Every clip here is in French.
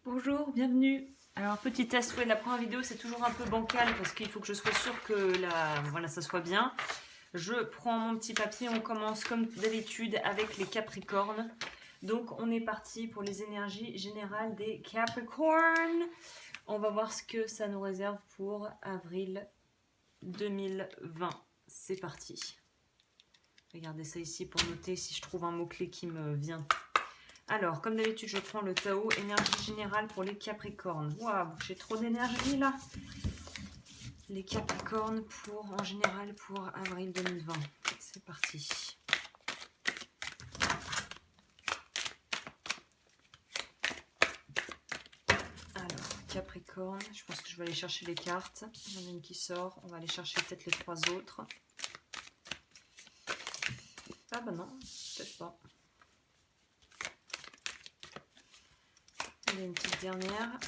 Bonjour, bienvenue. Alors petit test, ouais, la première vidéo c'est toujours un peu bancal parce qu'il faut que je sois sûre que voilà, ça soit bien. Je prends mon petit papier, on commence comme d'habitude avec les Capricornes. Donc on est parti pour les énergies générales des Capricornes. On va voir ce que ça nous réserve pour avril 2020. C'est parti. Regardez ça ici pour noter si je trouve un mot-clé qui me vient. Alors, comme d'habitude, je prends le Tao, énergie générale pour les Capricornes. Waouh, j'ai trop d'énergie là. Les Capricornes en général pour avril 2020. C'est parti. Alors, Capricorne, je pense que je vais aller chercher les cartes. Il y en a une qui sort, on va aller chercher peut-être les trois autres. Ah bah non, peut-être pas. Il y a une petite dernière.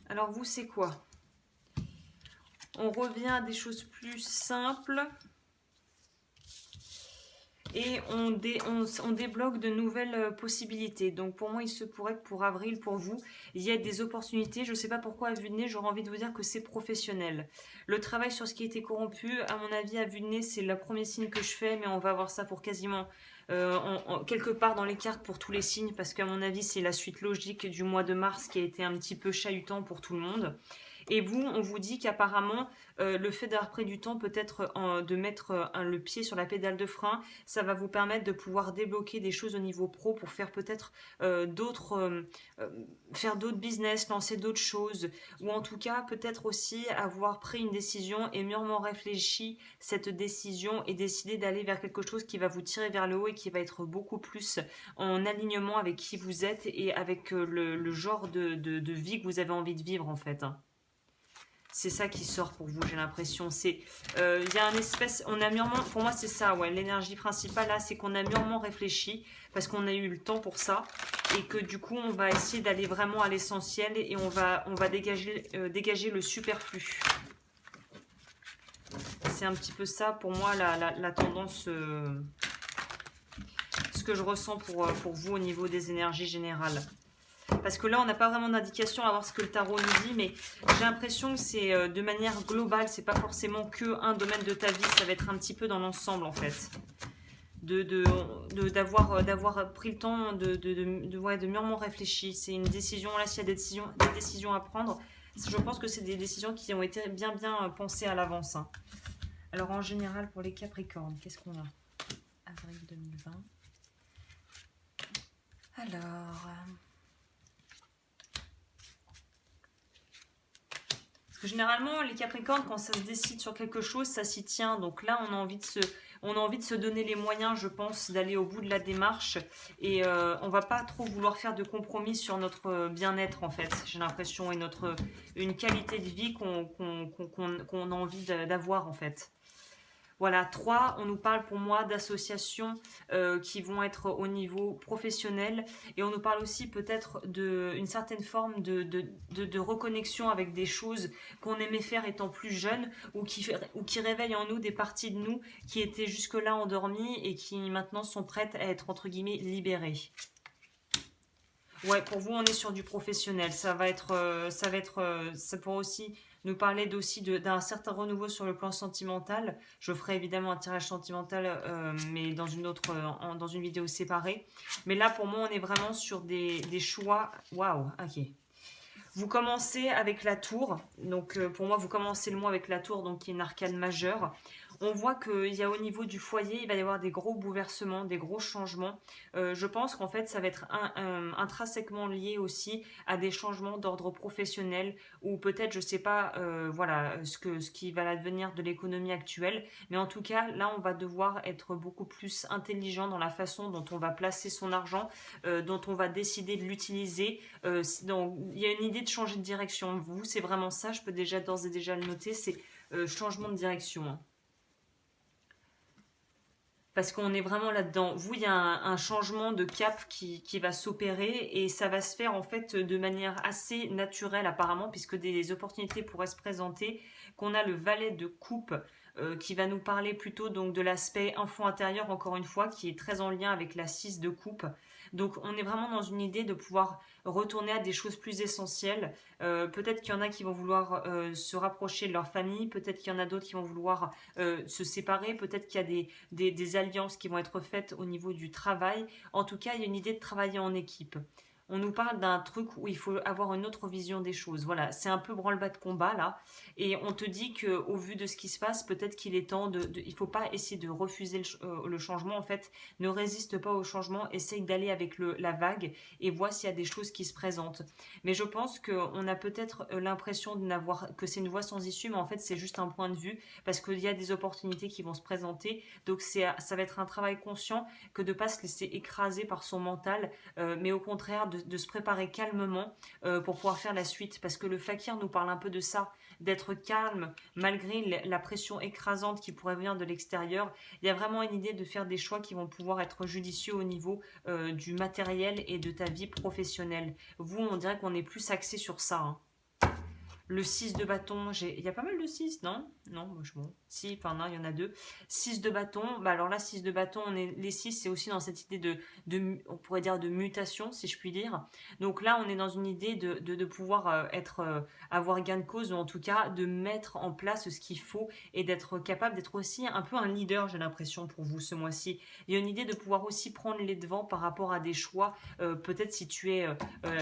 Alors vous, c'est quoi? On revient à des choses plus simples. Et on débloque de nouvelles possibilités. Donc pour moi, il se pourrait que pour avril, pour vous, il y ait des opportunités. Je ne sais pas pourquoi à vue de nez, j'aurais envie de vous dire que c'est professionnel. Le travail sur ce qui a été corrompu, à mon avis, à vue de nez, c'est le premier signe que je fais, mais on va voir ça pour quasiment quelque part dans les cartes pour tous les signes, parce qu'à mon avis, c'est la suite logique du mois de mars qui a été un petit peu chahutant pour tout le monde. Et vous, on vous dit qu'apparemment, le fait d'avoir pris du temps, peut-être de mettre le pied sur la pédale de frein, ça va vous permettre de pouvoir débloquer des choses au niveau pro pour faire peut-être faire d'autres business, lancer d'autres choses, ou en tout cas peut-être aussi avoir pris une décision et mûrement réfléchi cette décision et décider d'aller vers quelque chose qui va vous tirer vers le haut et qui va être beaucoup plus en alignement avec qui vous êtes et avec le genre de vie que vous avez envie de vivre en fait. C'est ça qui sort pour vous, j'ai l'impression. C'est, il y a un espèce, on a mûrement, pour moi c'est ça, ouais. L'énergie principale là, c'est qu'on a mûrement réfléchi parce qu'on a eu le temps pour ça et que du coup on va essayer d'aller vraiment à l'essentiel et on va dégager le superflu. C'est un petit peu ça pour moi la tendance, ce que je ressens pour vous au niveau des énergies générales. Parce que là, on n'a pas vraiment d'indication à voir ce que le tarot nous dit, mais j'ai l'impression que c'est de manière globale, c'est pas forcément que un domaine de ta vie, ça va être un petit peu dans l'ensemble en fait. D'avoir pris le temps de mûrement réfléchir. C'est une décision, là, s'il y a des décisions à prendre, je pense que c'est des décisions qui ont été bien pensées à l'avance. Hein. Alors en général, pour les Capricornes, qu'est-ce qu'on a? Avril 2020. Alors... Généralement, les Capricornes, quand ça se décide sur quelque chose, ça s'y tient. Donc là, on a envie de se donner les moyens, je pense, d'aller au bout de la démarche. Et on va pas trop vouloir faire de compromis sur notre bien-être, en fait. J'ai l'impression, et une qualité de vie qu'on a envie d'avoir, en fait. Voilà, 3, on nous parle pour moi d'associations qui vont être au niveau professionnel et on nous parle aussi peut-être d'une certaine forme de reconnexion avec des choses qu'on aimait faire étant plus jeune ou qui réveillent en nous des parties de nous qui étaient jusque-là endormies et qui maintenant sont prêtes à être entre guillemets libérées. Ouais, pour vous, on est sur du professionnel. Ça pourrait aussi nous parler d'un certain renouveau sur le plan sentimental. Je ferai évidemment un tirage sentimental, mais dans dans une vidéo séparée. Mais là, pour moi, on est vraiment sur des choix. Waouh, ok. Vous commencez avec la tour. Donc, pour moi, vous commencez le mois avec la tour, donc qui est une arcane majeure. On voit qu'il y a au niveau du foyer, il va y avoir des gros bouleversements, des gros changements. Je pense qu'en fait, ça va être intrinsèquement lié aussi à des changements d'ordre professionnel ou peut-être, je sais pas, voilà, ce qui va advenir de l'économie actuelle. Mais en tout cas, là, on va devoir être beaucoup plus intelligent dans la façon dont on va placer son argent, dont on va décider de l'utiliser. Il y a une idée de changer de direction. Vous, c'est vraiment ça, je peux déjà d'ores et déjà le noter, c'est changement de direction. Hein. Parce qu'on est vraiment là-dedans. Vous, il y a un changement de cap qui va s'opérer et ça va se faire en fait de manière assez naturelle apparemment puisque des opportunités pourraient se présenter, qu'on a le valet de coupe qui va nous parler plutôt donc de l'aspect info intérieur, encore une fois, qui est très en lien avec la 6 de coupe. Donc on est vraiment dans une idée de pouvoir retourner à des choses plus essentielles. Peut-être qu'il y en a qui vont vouloir se rapprocher de leur famille, peut-être qu'il y en a d'autres qui vont vouloir se séparer, peut-être qu'il y a des alliances qui vont être faites au niveau du travail. En tout cas, il y a une idée de travailler en équipe. On nous parle d'un truc où il faut avoir une autre vision des choses. Voilà, c'est un peu branle-bas de combat là. Et on te dit qu'au vu de ce qui se passe, peut-être qu'il est temps il ne faut pas essayer de refuser le changement. En fait, ne résiste pas au changement, essaye d'aller avec la vague et vois s'il y a des choses qui se présentent. Mais je pense qu'on a peut-être l'impression que c'est une voie sans issue, mais en fait, c'est juste un point de vue parce qu'il y a des opportunités qui vont se présenter. Donc, ça va être un travail conscient que de ne pas se laisser écraser par son mental, mais au contraire de se préparer calmement pour pouvoir faire la suite. Parce que le fakir nous parle un peu de ça, d'être calme malgré la pression écrasante qui pourrait venir de l'extérieur. Il y a vraiment une idée de faire des choix qui vont pouvoir être judicieux au niveau du matériel et de ta vie professionnelle. Vous, on dirait qu'on est plus axé sur ça, hein. Le 6 de bâton, il y a pas mal de 6, non? Non, moi je bon. Si, enfin non, il y en a deux. 6 de bâton, bah alors là, 6 de bâton, les 6, c'est aussi dans cette idée on pourrait dire de mutation, si je puis dire. Donc là, on est dans une idée de pouvoir avoir gain de cause, ou en tout cas de mettre en place ce qu'il faut et d'être capable d'être aussi un peu un leader, j'ai l'impression, pour vous ce mois-ci. Il y a une idée de pouvoir aussi prendre les devants par rapport à des choix. Peut-être si tu es,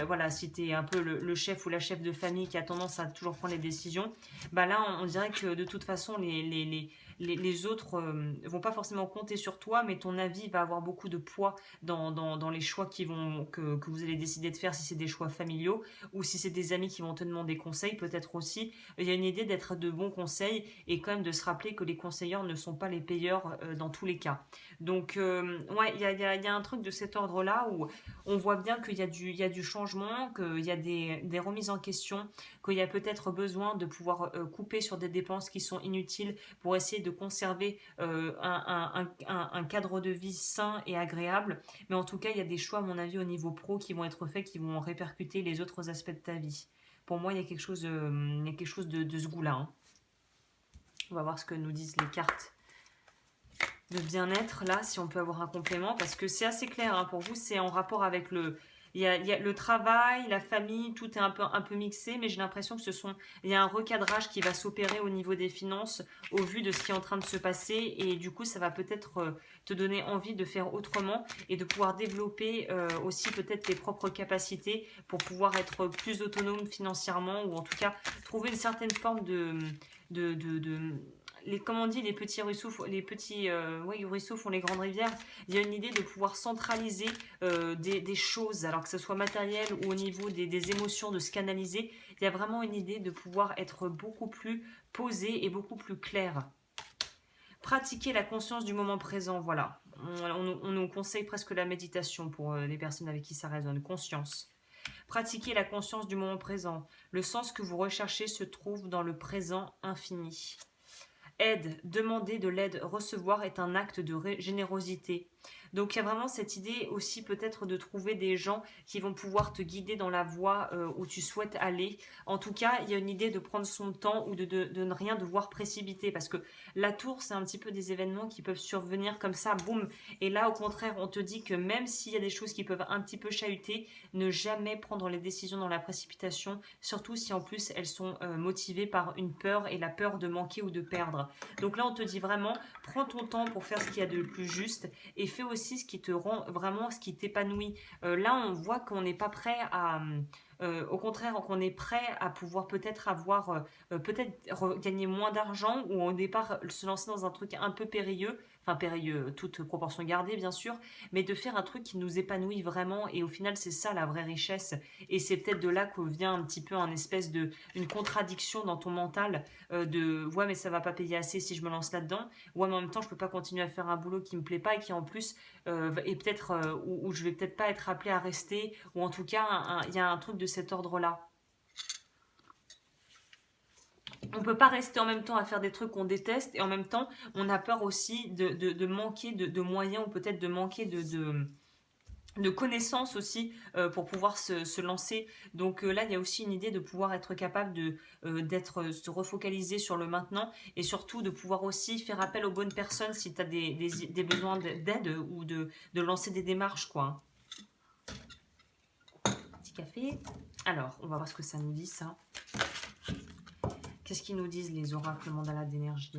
voilà, si tu es un peu le chef ou la chef de famille qui a tendance à toujours prendre les décisions, bah là on dirait que de toute façon les autres vont pas forcément compter sur toi, mais ton avis va avoir beaucoup de poids dans les choix que vous allez décider de faire, si c'est des choix familiaux ou si c'est des amis qui vont te demander conseil, peut-être aussi. Il y a une idée d'être de bons conseils et quand même de se rappeler que les conseilleurs ne sont pas les payeurs dans tous les cas. Donc ouais, il y a un truc de cet ordre-là où on voit bien qu'il y a du changement, qu'il y a des remises en question, qu'il y a peut-être besoin de pouvoir couper sur des dépenses qui sont inutiles pour essayer de conserver un cadre de vie sain et agréable. Mais en tout cas, il y a des choix, à mon avis, au niveau pro qui vont être faits, qui vont répercuter les autres aspects de ta vie. Pour moi, il y a quelque chose, de ce goût-là, hein. On va voir ce que nous disent les cartes de bien-être, là, si on peut avoir un complément, parce que c'est assez clair, hein, pour vous, c'est en rapport avec il y a le travail, la famille, tout est un peu mixé, mais j'ai l'impression que il y a un recadrage qui va s'opérer au niveau des finances au vu de ce qui est en train de se passer, et du coup, ça va peut-être te donner envie de faire autrement et de pouvoir développer aussi peut-être tes propres capacités pour pouvoir être plus autonome financièrement, ou en tout cas trouver une certaine forme comme on dit, les petits ruisseaux, ouais, ruisseaux font les grandes rivières. Il y a une idée de pouvoir centraliser des choses, alors que ce soit matériel ou au niveau des émotions, de se canaliser. Il y a vraiment une idée de pouvoir être beaucoup plus posé et beaucoup plus clair. Pratiquer la conscience du moment présent, voilà. On nous conseille presque la méditation pour les personnes avec qui ça résonne. Conscience. Pratiquer la conscience du moment présent. Le sens que vous recherchez se trouve dans le présent infini. Aide, demander de l'aide, recevoir est un acte de générosité. Donc il y a vraiment cette idée aussi peut-être de trouver des gens qui vont pouvoir te guider dans la voie où tu souhaites aller. En tout cas, il y a une idée de prendre son temps ou de ne rien devoir précipiter, parce que la tour, c'est un petit peu des événements qui peuvent survenir comme ça, boum. Et là, au contraire, on te dit que même s'il y a des choses qui peuvent un petit peu chahuter, ne jamais prendre les décisions dans la précipitation, surtout si en plus elles sont motivées par une peur et la peur de manquer ou de perdre. Donc là, on te dit vraiment, prends ton temps pour faire ce qu'il y a de plus juste et fais aussi ce qui te rend vraiment, ce qui t'épanouit. Là, on voit qu'on n'est pas prêt à... au contraire, qu'on est prêt à pouvoir peut-être avoir, gagner moins d'argent ou au départ se lancer dans un truc un peu périlleux, enfin périlleux, toute proportion gardée bien sûr, mais de faire un truc qui nous épanouit vraiment, et au final c'est ça la vraie richesse, et c'est peut-être de là que vient un petit peu une contradiction dans ton mental, de ouais mais ça va pas payer assez si je me lance là-dedans, ouais mais en même temps je peux pas continuer à faire un boulot qui me plaît pas et qui en plus et peut-être où je vais peut-être pas être appelé à rester, ou en tout cas il y a un truc de cet ordre-là. On peut pas rester en même temps à faire des trucs qu'on déteste et en même temps on a peur aussi de manquer de moyens, ou peut-être de manquer de connaissances aussi pour pouvoir se lancer. Donc là, il y a aussi une idée de pouvoir être capable se refocaliser sur le maintenant et surtout de pouvoir aussi faire appel aux bonnes personnes si tu as des besoins d'aide ou de lancer des démarches, quoi. Petit café. Alors, on va voir ce que ça nous dit, ça. Qu'est-ce qu'ils nous disent, les oracles mandala d'énergie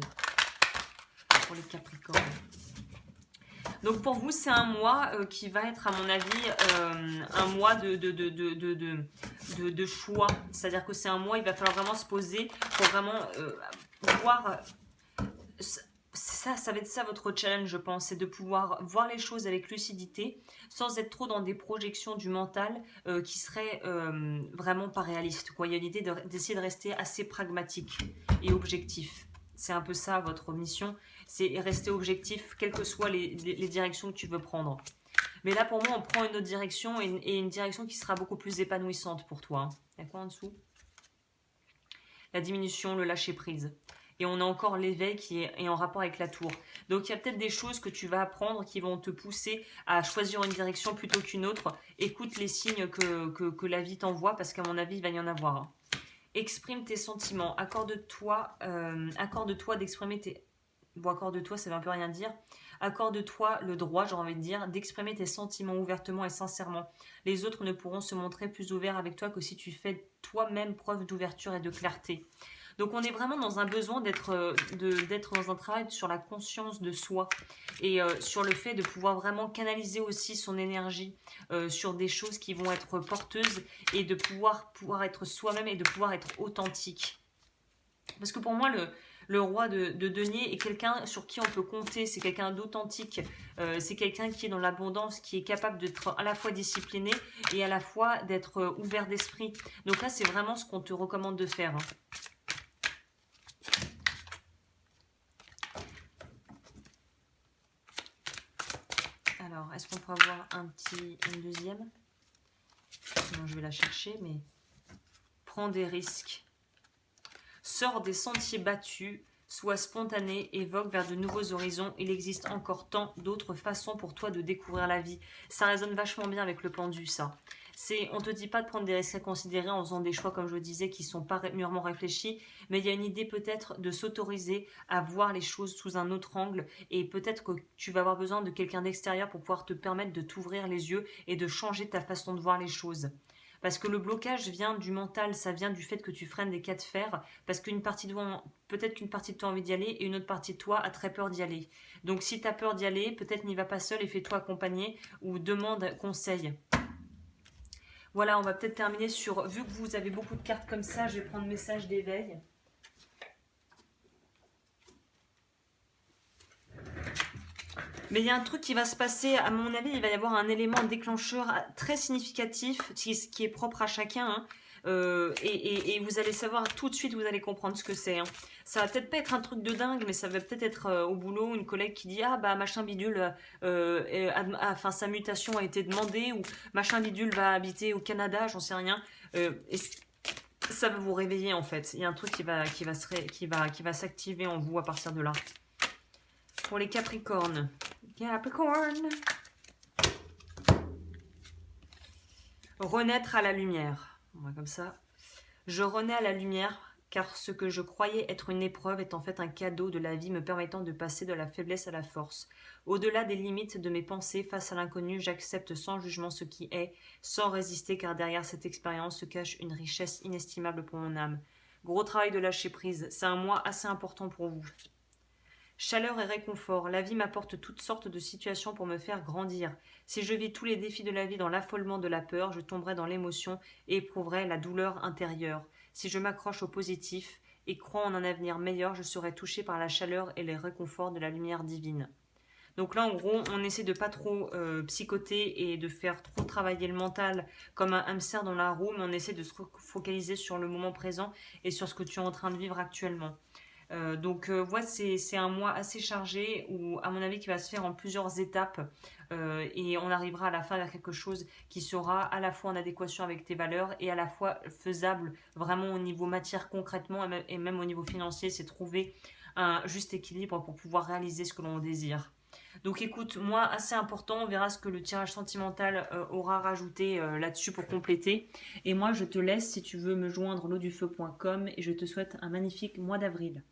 pour les Capricornes? Donc pour vous, c'est un mois qui va être, à mon avis, un mois de choix. C'est-à-dire que c'est un mois, il va falloir vraiment se poser pour vraiment voir. Ça va être ça votre challenge, je pense, c'est de pouvoir voir les choses avec lucidité, sans être trop dans des projections du mental qui seraient vraiment pas réalistes, quoi. Il y a l'idée d'essayer de rester assez pragmatique et objectif. C'est un peu ça votre mission, c'est rester objectif, quelles que soient les directions que tu veux prendre. Mais là, pour moi, on prend une autre direction et une direction qui sera beaucoup plus épanouissante pour toi. Il y a quoi en dessous? La diminution, le lâcher prise. Et on a encore l'éveil qui est en rapport avec la tour. Donc il y a peut-être des choses que tu vas apprendre qui vont te pousser à choisir une direction plutôt qu'une autre. Écoute les signes que la vie t'envoie parce qu'à mon avis, il va y en avoir. Exprime tes sentiments. Accorde-toi d'exprimer tes... Bon, accorde-toi, ça ne veut un peu rien dire. Accorde-toi le droit, j'ai envie de dire, d'exprimer tes sentiments ouvertement et sincèrement. Les autres ne pourront se montrer plus ouverts avec toi que si tu fais toi-même preuve d'ouverture et de clarté. Donc on est vraiment dans un besoin d'être dans un travail sur la conscience de soi et sur le fait de pouvoir vraiment canaliser aussi son énergie sur des choses qui vont être porteuses et de pouvoir être soi-même et de pouvoir être authentique. Parce que pour moi, le roi de denier est quelqu'un sur qui on peut compter, c'est quelqu'un d'authentique, c'est quelqu'un qui est dans l'abondance, qui est capable d'être à la fois discipliné et à la fois d'être ouvert d'esprit. Donc là, c'est vraiment ce qu'on te recommande de faire. Alors, est-ce qu'on peut avoir une deuxième? Non, je vais la chercher, mais... Prends des risques. Sors des sentiers battus, sois spontané, évoque vers de nouveaux horizons. Il existe encore tant d'autres façons pour toi de découvrir la vie. Ça résonne vachement bien avec le pendu, ça. On ne te dit pas de prendre des risques à considérer en faisant des choix, comme je le disais, qui ne sont pas mûrement réfléchis, mais il y a une idée peut-être de s'autoriser à voir les choses sous un autre angle et peut-être que tu vas avoir besoin de quelqu'un d'extérieur pour pouvoir te permettre de t'ouvrir les yeux et de changer ta façon de voir les choses. Parce que le blocage vient du mental, ça vient du fait que tu freines des cas de fer, parce qu'une partie de toi, peut-être qu'une partie de toi a envie d'y aller et une autre partie de toi a très peur d'y aller. Donc si tu as peur d'y aller, peut-être n'y va pas seul et fais-toi accompagner ou demande conseil. Voilà, on va peut-être terminer sur... Vu que vous avez beaucoup de cartes comme ça, je vais prendre message d'éveil. Mais il y a un truc qui va se passer, à mon avis, il va y avoir un élément déclencheur très significatif, qui est propre à chacun. Hein. Et vous allez savoir tout de suite, vous allez comprendre ce que c'est. Hein. Ça va peut-être pas être un truc de dingue, mais ça va peut-être être au boulot une collègue qui dit ah bah machin bidule, enfin sa mutation a été demandée ou machin bidule va habiter au Canada, j'en sais rien. Et ça va vous réveiller en fait. Il y a un truc qui va s'activer en vous à partir de là. Pour les Capricornes. Capricorne. Renaître à la lumière. On va comme ça. Je renais à la lumière, car ce que je croyais être une épreuve est en fait un cadeau de la vie me permettant de passer de la faiblesse à la force. Au-delà des limites de mes pensées, face à l'inconnu, j'accepte sans jugement ce qui est, sans résister, car derrière cette expérience se cache une richesse inestimable pour mon âme. Gros travail de lâcher prise. C'est un mois assez important pour vous. Chaleur et réconfort, la vie m'apporte toutes sortes de situations pour me faire grandir. Si je vis tous les défis de la vie dans l'affolement de la peur, je tomberai dans l'émotion et éprouverai la douleur intérieure. Si je m'accroche au positif et crois en un avenir meilleur, je serai touché par la chaleur et les réconforts de la lumière divine. Donc là, en gros, on essaie de pas trop psychoter et de faire trop travailler le mental comme un hamster dans la roue, mais on essaie de se focaliser sur le moment présent et sur ce que tu es en train de vivre actuellement. Donc voilà, c'est un mois assez chargé où, à mon avis, qui va se faire en plusieurs étapes et on arrivera à la fin vers quelque chose qui sera à la fois en adéquation avec tes valeurs et à la fois faisable vraiment au niveau matière concrètement et même au niveau financier. C'est trouver un juste équilibre pour pouvoir réaliser ce que l'on désire. Donc écoute, moi, assez important, on verra ce que le tirage sentimental aura rajouté là-dessus pour compléter. Et moi, je te laisse si tu veux me joindre l'audufeu.com et je te souhaite un magnifique mois d'avril.